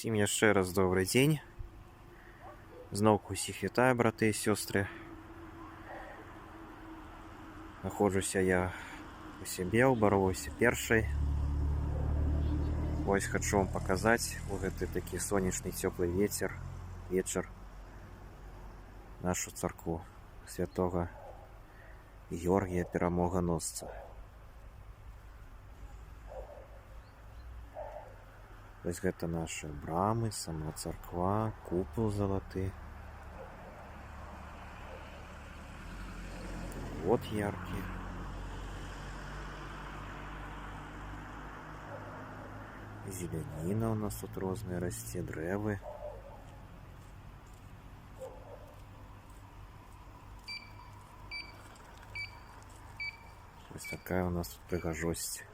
Всім яшчэ раз добрый дзень. Зноўку ўсіх вітаю, браты і сёстры. Находжуся я у сябе ў Баровосе першай. Вось хачу вам паказаць у гэты такі сонечны цёплы вечар нашу царкву святога Георгія Перамоганосца. Вось гэта нашы брамы, сама царква, купал залаты. Вот яркі. Зеляніна у нас тут розная расце, дрэвы. Вось такая у нас тут прыгажосць.